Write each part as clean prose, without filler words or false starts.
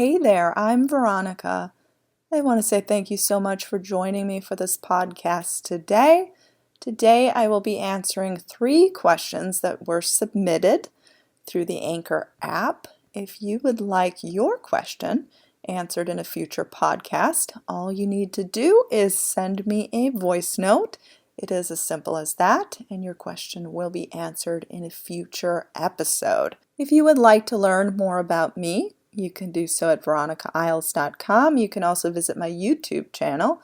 Hey there, I'm Veronica. I want to say thank you so much for joining me for this podcast today. Today I will be answering 3 questions that were submitted through the Anchor app. If you would like your question answered in a future podcast, all you need to do is send me a voice note. It is as simple as that, and your question will be answered in a future episode. If you would like to learn more about me, you can do so at veronicaisles.com. You can also visit my YouTube channel,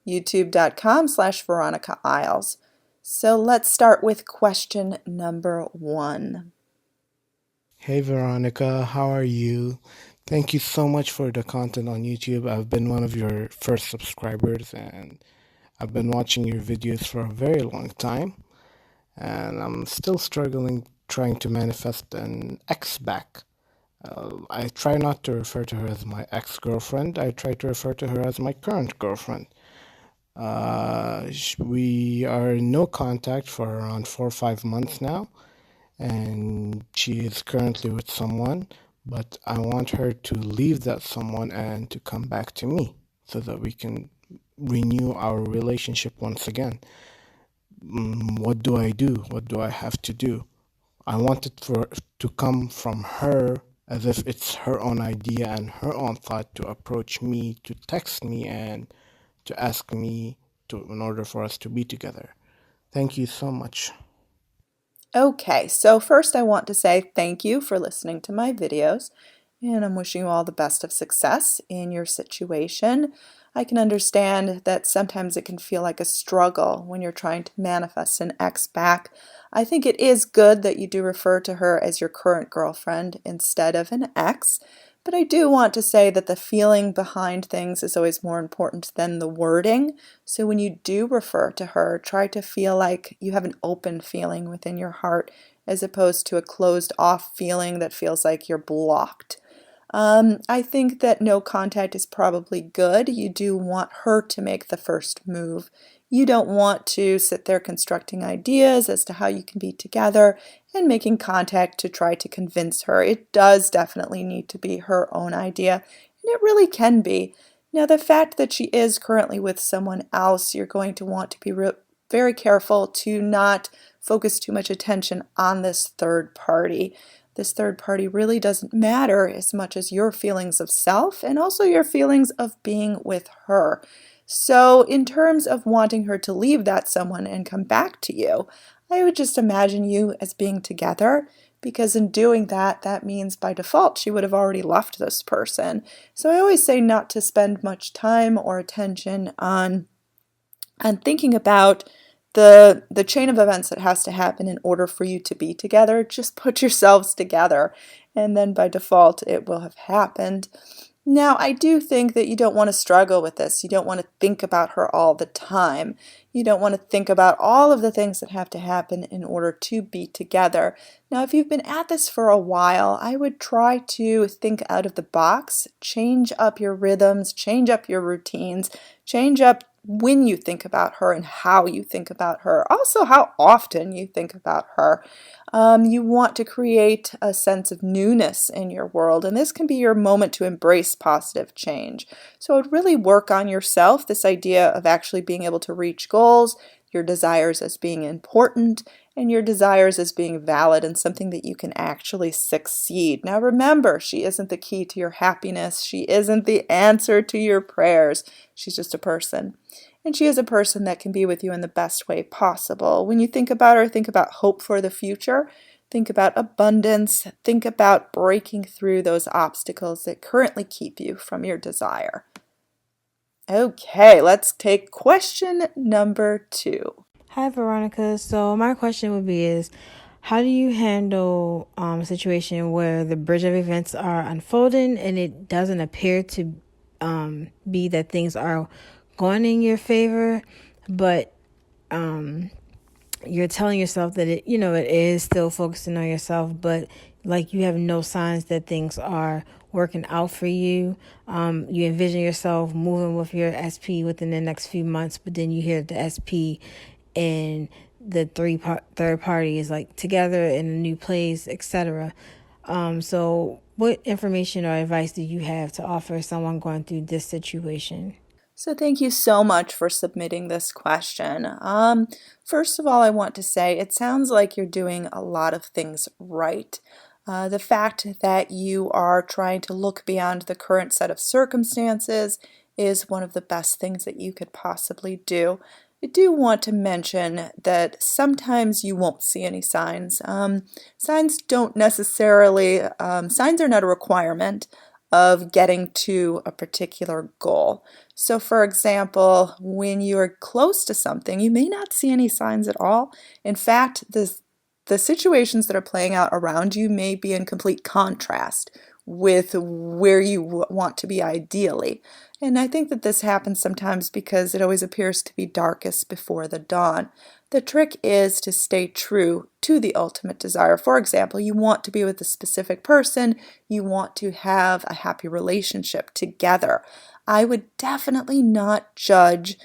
youtube.com/veronicaisles. So let's start with question number 1. Hey Veronica, how are you? Thank you so much for the content on YouTube. I've been one of your first subscribers and I've been watching your videos for a very long time. And I'm still struggling trying to manifest an ex back. I try not to refer to her as my ex-girlfriend. I try to refer to her as my current girlfriend. We are in no contact for around 4 or 5 months now, and she is currently with someone, but I want her to leave that someone and to come back to me so that we can renew our relationship once again. What do I do? What do I have to do? I want it to come from her as if it's her own idea and her own thought to approach me, to text me, and to ask me in order for us to be together. Thank you so much. Okay, so first I want to say thank you for listening to my videos, and I'm wishing you all the best of success in your situation. I can understand that sometimes it can feel like a struggle when you're trying to manifest an ex back. I think it is good that you do refer to her as your current girlfriend instead of an ex, but I do want to say that the feeling behind things is always more important than the wording. So when you do refer to her, try to feel like you have an open feeling within your heart as opposed to a closed off feeling that feels like you're blocked. I think that no contact is probably good. You do want her to make the first move. You don't want to sit there constructing ideas as to how you can be together and making contact to try to convince her. It does definitely need to be her own idea, and it really can be. Now, the fact that she is currently with someone else, you're going to want to be very careful to not focus too much attention on this third party. This third party really doesn't matter as much as your feelings of self and also your feelings of being with her. So in terms of wanting her to leave that someone and come back to you, I would just imagine you as being together, because in doing that, that means by default she would have already left this person. So I always say not to spend much time or attention on thinking about the chain of events that has to happen in order for you to be together. Just put yourselves together, and then by default it will have happened. Now, I do think that you don't want to struggle with this. You don't want to think about her all the time. You don't want to think about all of the things that have to happen in order to be together. Now, if you've been at this for a while, I would try to think out of the box, change up your rhythms, change up your routines, change up when you think about her and how you think about her, also how often you think about her. You want to create a sense of newness in your world, and this can be your moment to embrace positive change. So I would really work on yourself, this idea of actually being able to reach goals, your desires as being important, and your desires as being valid and something that you can actually succeed. Now remember, she isn't the key to your happiness. She isn't the answer to your prayers. She's just a person. And she is a person that can be with you in the best way possible. When you think about her, think about hope for the future. Think about abundance. Think about breaking through those obstacles that currently keep you from your desire. Okay, let's take question number 2. Hi, Veronica. So my question would be is, how do you handle a situation where the bridge of events are unfolding and it doesn't appear to be that things are going in your favor, but you're telling yourself that it is still focusing on yourself, but like you have no signs that things are working out for you. You envision yourself moving with your SP within the next few months, but then you hear the SP and the third party is like together in a new place, etc. So What information or advice do you have to offer someone going through this situation? So thank you so much for submitting this question. First of all, I want to say it sounds like you're doing a lot of things right. The fact that you are trying to look beyond the current set of circumstances is one of the best things that you could possibly do. I do want to mention that sometimes you won't see any signs. Signs don't necessarily, signs are not a requirement of getting to a particular goal. So for example, when you're close to something, you may not see any signs at all. In fact, the situations that are playing out around you may be in complete contrast with where you want to be ideally. And I think that this happens sometimes because it always appears to be darkest before the dawn. The trick is to stay true to the ultimate desire. For example, you want to be with a specific person, you want to have a happy relationship together. I would definitely not judge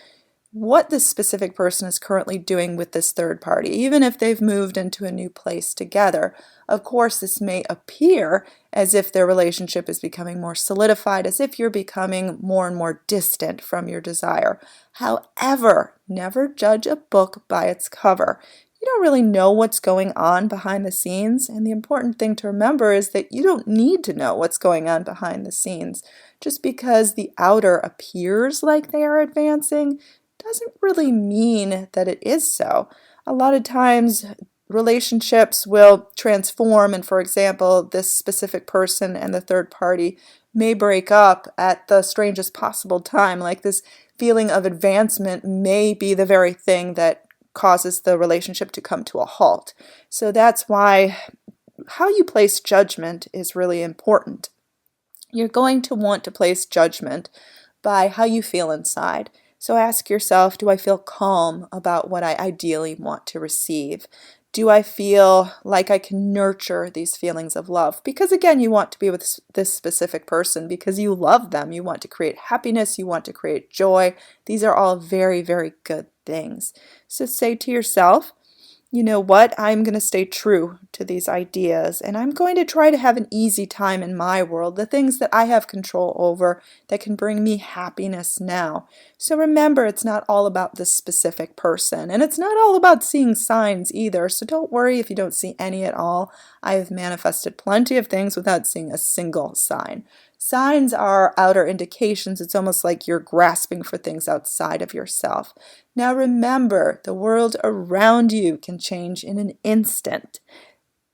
what this specific person is currently doing with this third party, even if they've moved into a new place together. Of course, this may appear as if their relationship is becoming more solidified, as if you're becoming more and more distant from your desire. However, never judge a book by its cover. You don't really know what's going on behind the scenes, and the important thing to remember is that you don't need to know what's going on behind the scenes. Just because the outer appears like they are advancing doesn't really mean that it is so. A lot of times relationships will transform, and for example, this specific person and the third party may break up at the strangest possible time. Like this feeling of advancement may be the very thing that causes the relationship to come to a halt. So that's why how you place judgment is really important. You're going to want to place judgment by how you feel inside. So ask yourself, do I feel calm about what I ideally want to receive? Do I feel like I can nurture these feelings of love? Because again, you want to be with this specific person because you love them. You want to create happiness. You want to create joy. These are all very, very good things. So say to yourself, you know what, I'm going to stay true to these ideas, and I'm going to try to have an easy time in my world, the things that I have control over that can bring me happiness now. So remember, it's not all about this specific person, and it's not all about seeing signs either, so don't worry if you don't see any at all. I have manifested plenty of things without seeing a single sign. Signs are outer indications. It's almost like you're grasping for things outside of yourself. Now remember, the world around you can change in an instant.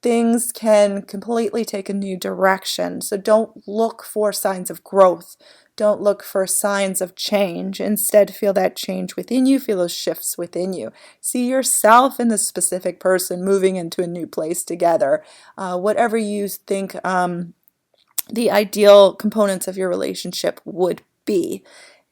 Things can completely take a new direction. So don't look for signs of growth. Don't look for signs of change. Instead, feel that change within you. Feel those shifts within you. See yourself and the specific person moving into a new place together. Whatever you think the ideal components of your relationship would be.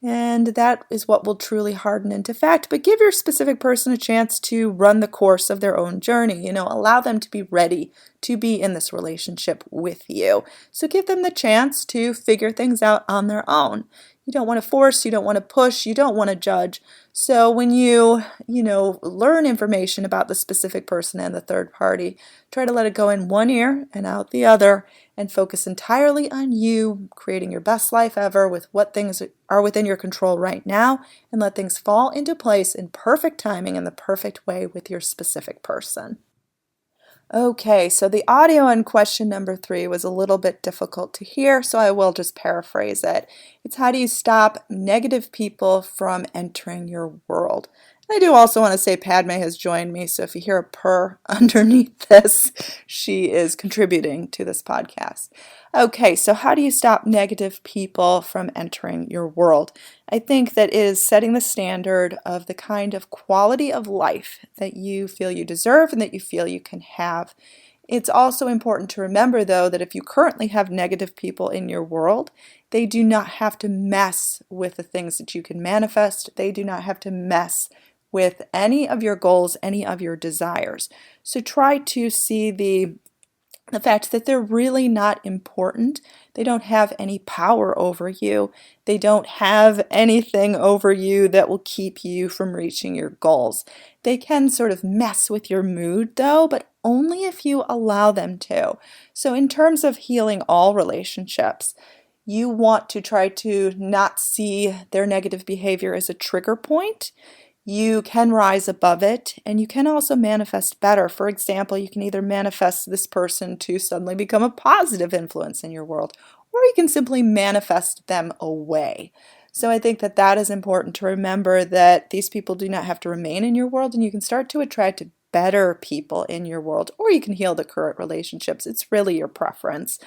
And that is what will truly harden into fact. But give your specific person a chance to run the course of their own journey. Allow them to be ready to be in this relationship with you. So give them the chance to figure things out on their own. You don't want to force, you don't want to push, you don't want to judge. So when you learn information about the specific person and the third party, try to let it go in one ear and out the other and focus entirely on you, creating your best life ever with what things are within your control right now, and let things fall into place in perfect timing in the perfect way with your specific person. Okay, so the audio on question number 3 was a little bit difficult to hear, so I will just paraphrase it. It's how do you stop negative people from entering your world? I do also want to say Padme has joined me, so if you hear a purr underneath this, she is contributing to this podcast. Okay, so how do you stop negative people from entering your world? I think that is setting the standard of the kind of quality of life that you feel you deserve and that you feel you can have. It's also important to remember, though, that if you currently have negative people in your world, they do not have to mess with the things that you can manifest. They do not have to mess with any of your goals, any of your desires. So try to see the fact that they're really not important. They don't have any power over you. They don't have anything over you that will keep you from reaching your goals. They can sort of mess with your mood though, but only if you allow them to. So in terms of healing all relationships, you want to try to not see their negative behavior as a trigger point. You can rise above it, and you can also manifest better. For example, you can either manifest this person to suddenly become a positive influence in your world, or you can simply manifest them away. So I think that that is important to remember, that these people do not have to remain in your world, and you can start to attract better people in your world, or you can heal the current relationships. It's really your preference.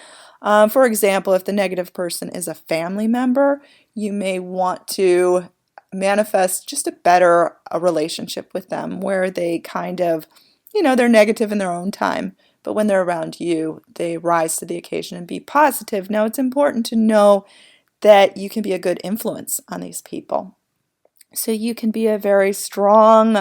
For example, if the negative person is a family member, you may want to manifest just a relationship with them where they kind of, they're negative in their own time, but when they're around you, they rise to the occasion and be positive. Now, it's important to know that you can be a good influence on these people. So you can be a very strong,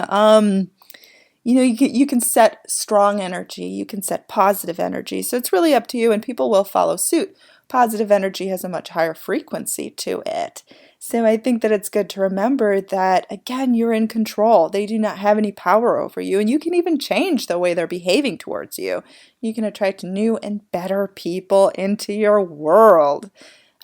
you can set strong energy, you can set positive energy. So it's really up to you, and people will follow suit. Positive energy has a much higher frequency to it. So I think that it's good to remember that, again, you're in control. They do not have any power over you, and you can even change the way they're behaving towards you. You can attract new and better people into your world.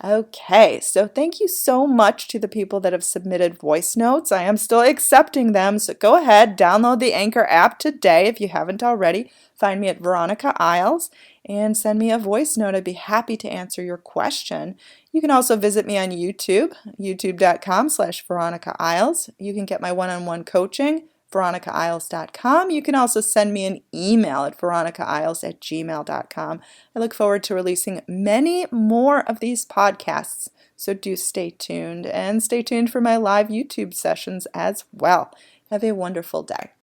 Okay, so thank you so much to the people that have submitted voice notes. I am still accepting them, so go ahead, download the Anchor app today if you haven't already. Find me at Veronica Isles and send me a voice note. I'd be happy to answer your question. You can also visit me on YouTube, youtube.com/Veronica Isles. You can get my one-on-one coaching, veronicaisles.com. You can also send me an email at veronicaisles@gmail.com. I look forward to releasing many more of these podcasts, so do stay tuned, and stay tuned for my live YouTube sessions as well. Have a wonderful day.